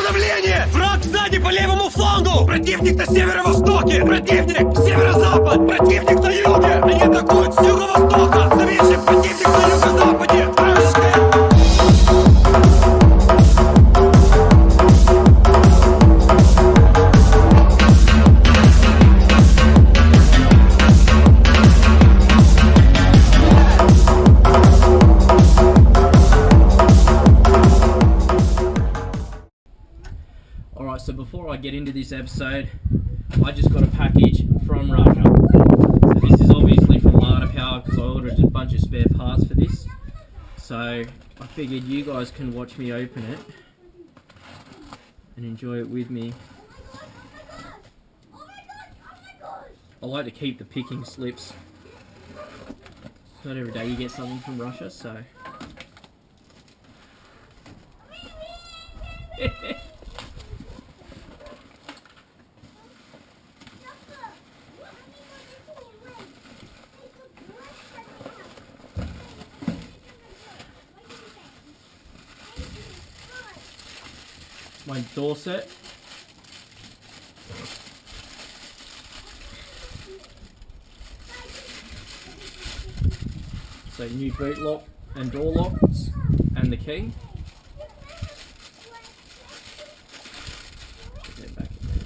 Обновление! Враг сзади по левому флангу! Противник на северо-востоке! Противник! Северо-запад! Противник на юге! Они атакуют с юго-востока! Заметьте, противник на юго-западе! Вражеская! Alright, so before I get into this episode, I just got a package from Russia. So this is obviously from Lada because I ordered a bunch of spare parts for this. So I figured you guys can watch me open it and enjoy it with me. I like to keep the picking slips. Not every day you get something from Russia, so... My door set. So new boot lock and door locks and the key. Put that back in there.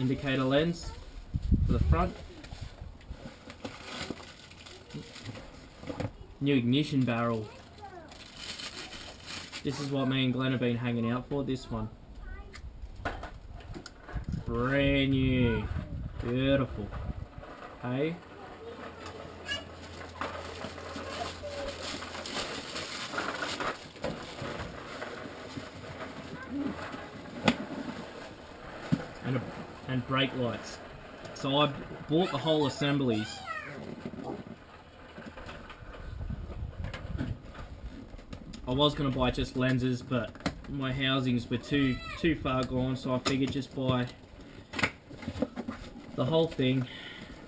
Indicator lens for the front. New ignition barrel. This is what me and Glenn have been hanging out for, this one. Brand new. Beautiful. Hey? And brake lights. So I bought the whole assemblies. I was going to buy just lenses, but my housings were too far gone, so I figured just buy the whole thing.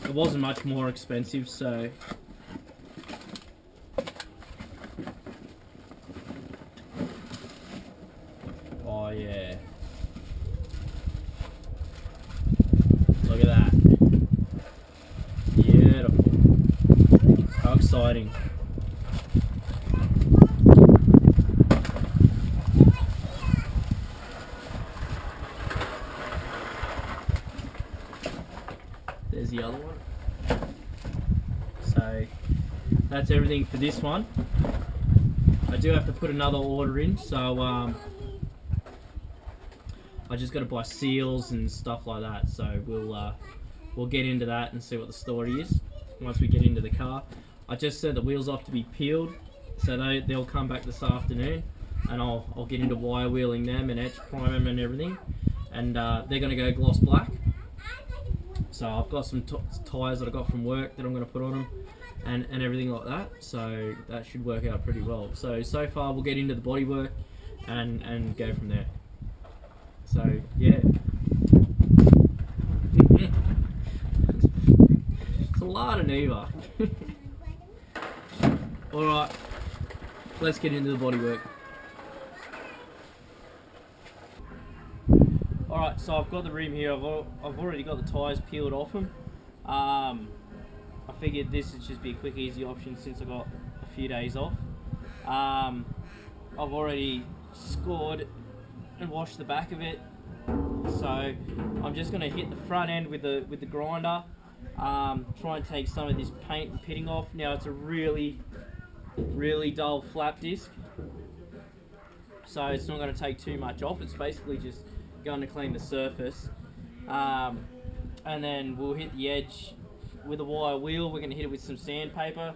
It wasn't much more expensive, so... Oh yeah. Look at that. Beautiful. How exciting. There's the other one. So that's everything for this one. I do have to put another order in, so I just got to buy seals and stuff like that. So we'll get into that and see what the story is once we get into the car. I just sent the wheels off to be peeled, so they'll come back this afternoon, and I'll get into wire wheeling them and etch prime them and everything, and they're going to go gloss black. So I've got some tyres that I got from work that I'm going to put on them and everything like that. So that should work out pretty well. So far we'll get into the bodywork and go from there. So yeah. It's a lot of Neva. Alright, let's get into the bodywork. Alright, so I've got the rim here. I've already got the tyres peeled off them. I figured this would just be a quick, easy option since I got a few days off. I've already scored and washed the back of it. So I'm just going to hit the front end with the grinder. Try and take some of this paint and pitting off. Now it's a really dull flap disc, so it's not going to take too much off. It's basically just going to clean the surface, and then we'll hit the edge with a wire wheel. We're going to hit it with some sandpaper,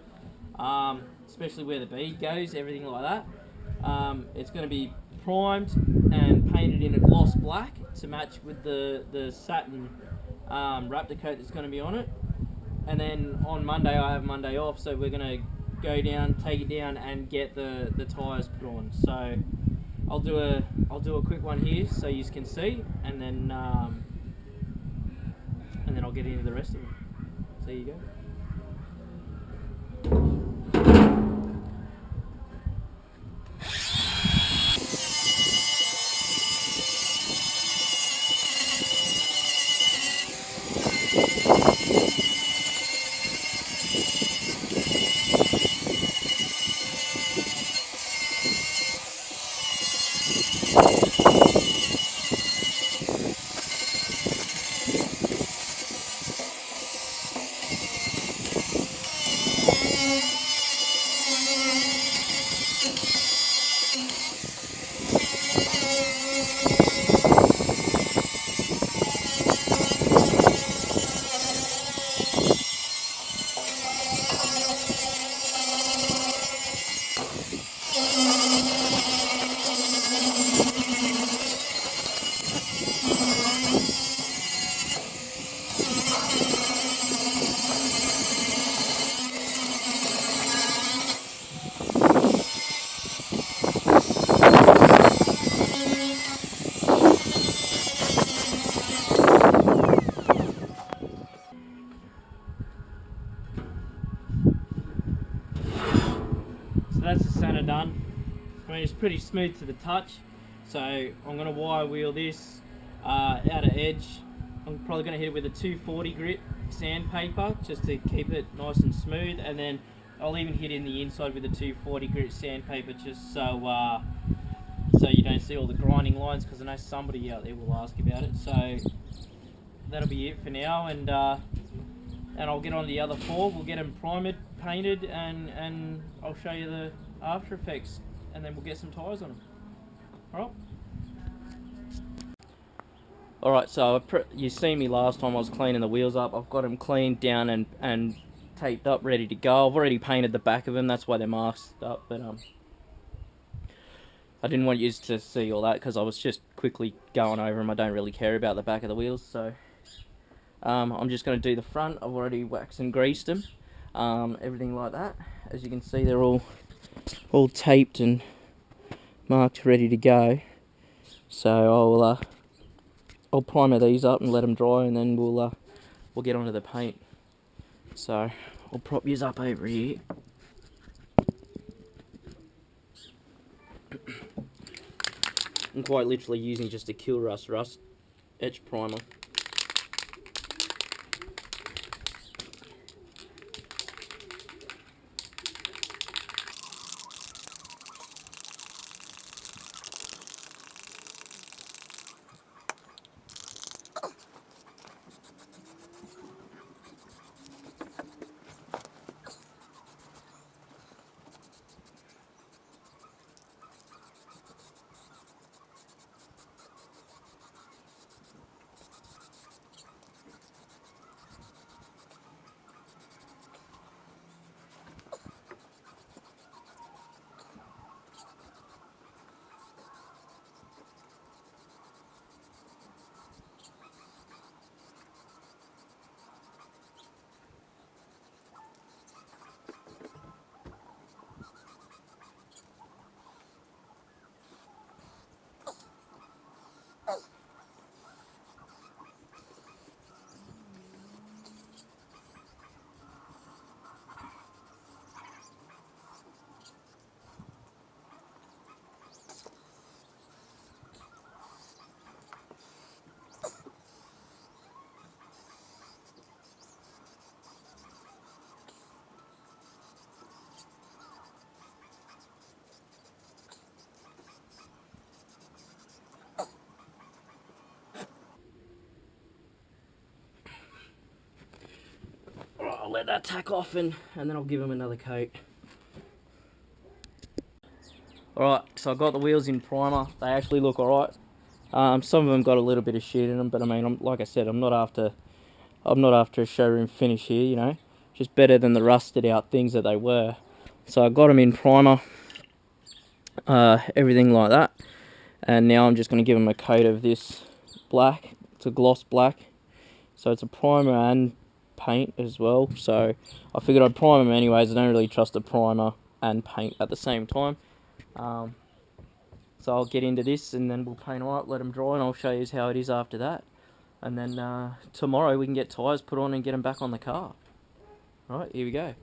especially where the bead goes, everything like that. It's going to be primed and painted in a gloss black to match with the satin Raptor coat that's going to be on it. And then on Monday, I have Monday off, so we're going to go down, take it down, and get the tyres put on. So I'll do a quick one here so you can see, and then I'll get into the rest of them. So there you go. So that's the centre done. I mean, it's pretty smooth to the touch. So I'm going to wire wheel this out of edge. I'm probably going to hit it with a 240 grit sandpaper just to keep it nice and smooth, and then I'll even hit in the inside with a 240 grit sandpaper just so so you don't see all the grinding lines, because I know somebody out there will ask about it. So that'll be it for now, and I'll get on the other four. We'll get them primed, painted, and I'll show you the after effects, and then we'll get some tyres on them. Alright? Alright, so you seen me last time I was cleaning the wheels up. I've got them cleaned down and taped up, ready to go. I've already painted the back of them, that's why they're masked up, but I didn't want you to see all that because I was just quickly going over them. I don't really care about the back of the wheels, so I'm just going to do the front. I've already waxed and greased them, everything like that. As you can see, they're all taped and marked, ready to go. So I'll primer these up and let them dry, and then we'll get onto the paint. So I'll prop these up over here. I'm quite literally using just a kill rust etch primer. I'll let that tack off and then I'll give them another coat. Alright, so I got the wheels in primer. They actually look alright. Some of them got a little bit of shit in them, but I mean, like I said, I'm not after a showroom finish here, you know. Just better than the rusted out things that they were. So I got them in primer, everything like that. And now I'm just going to give them a coat of this black. It's a gloss black. So it's a primer and paint as well. So I figured I'd prime them anyways. I don't really trust a primer and paint at the same time. So I'll get into this and then we'll paint them up, let them dry, and I'll show you how it is after that. And then tomorrow we can get tyres put on and get them back on the car. Right, here we go.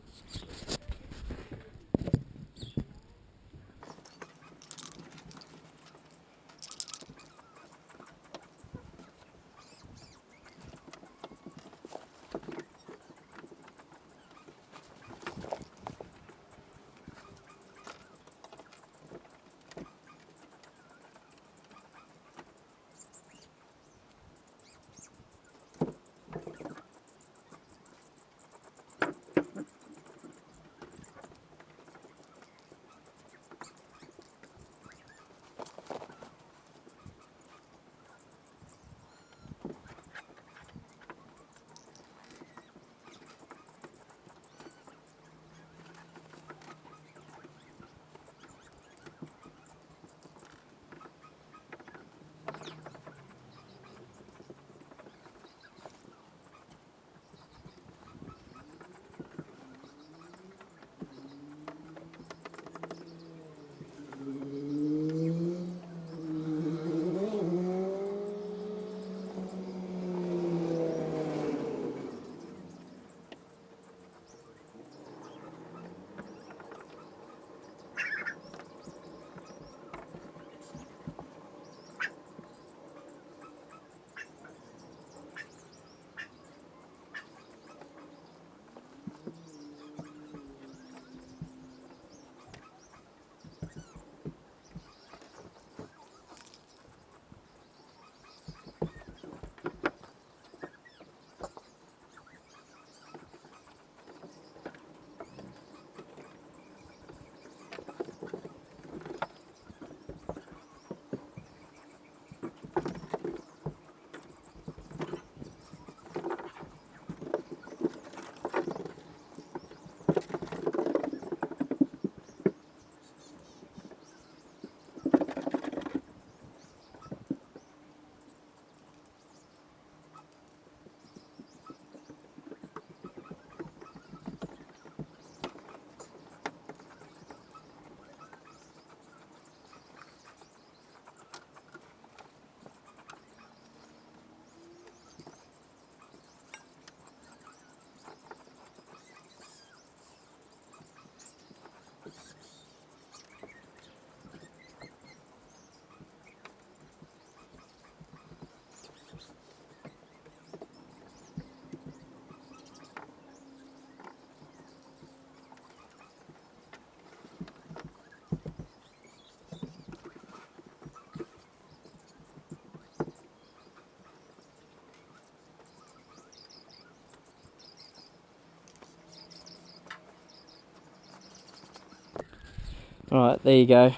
Alright, there you go.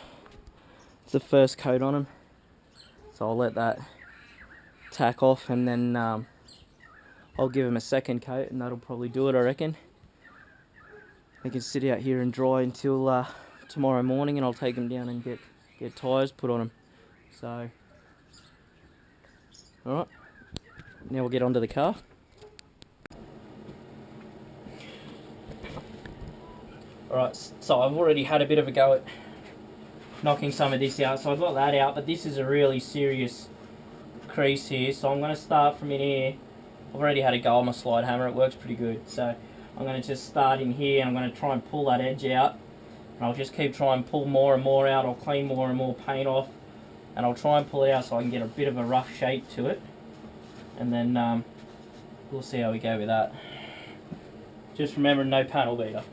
It's the first coat on them. So I'll let that tack off, and then I'll give them a second coat, and that'll probably do it, I reckon. They can sit out here and dry until tomorrow morning, and I'll take them down and get tyres put on them. So, alright, now we'll get onto the car. Alright, so I've already had a bit of a go at knocking some of this out, so I've got that out, but this is a really serious crease here, so I'm going to start from in here. I've already had a go on my slide hammer, it works pretty good, so I'm going to just start in here, and I'm going to try and pull that edge out, and I'll just keep trying to pull more and more out. I'll clean more and more paint off, and I'll try and pull it out so I can get a bit of a rough shape to it, and then we'll see how we go with that. Just remember, no panel beater.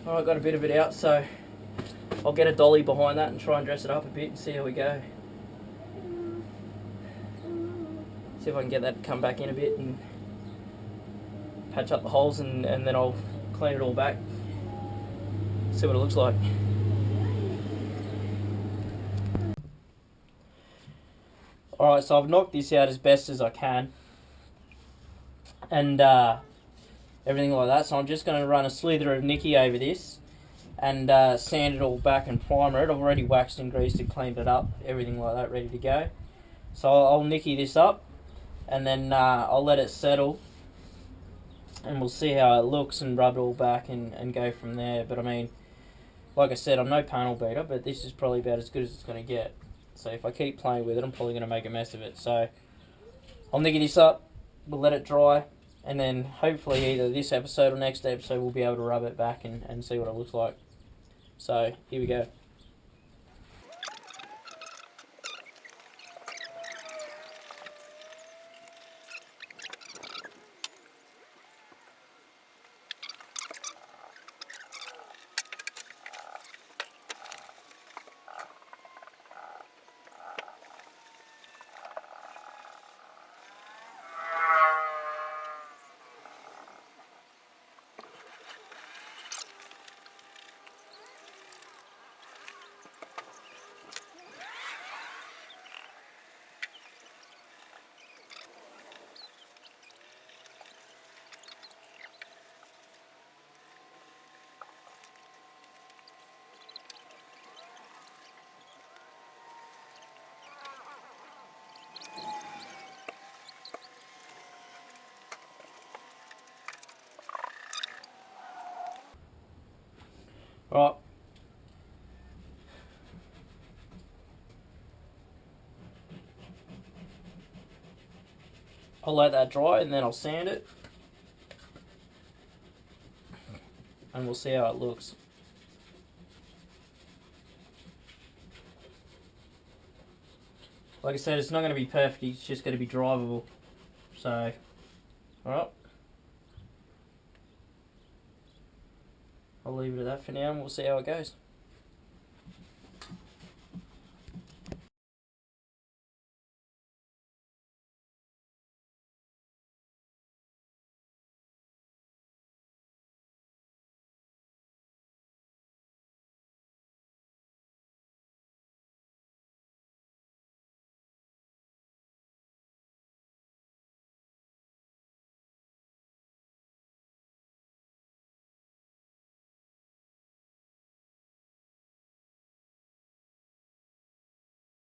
Alright, got a bit of it out, so I'll get a dolly behind that and try and dress it up a bit and see how we go. See if I can get that to come back in a bit and patch up the holes, and then I'll clean it all back. See what it looks like. Alright, so I've knocked this out as best as I can. And everything like that. So I'm just going to run a slither of Nicky over this and sand it all back and primer it. I've already waxed and greased it, cleaned it up, everything like that, ready to go. So I'll Nicky this up, and then I'll let it settle, and we'll see how it looks and rub it all back and go from there. But I mean, like I said, I'm no panel beater, but this is probably about as good as it's going to get. So if I keep playing with it, I'm probably going to make a mess of it. So I'll Nicky this up, we'll let it dry, and then hopefully either this episode or next episode we'll be able to rub it back and see what it looks like. So here we go. Right. I'll let that dry and then I'll sand it. And we'll see how it looks. Like I said, it's not going to be perfect, it's just going to be drivable. So, alright. I'll leave it at that for now and we'll see how it goes.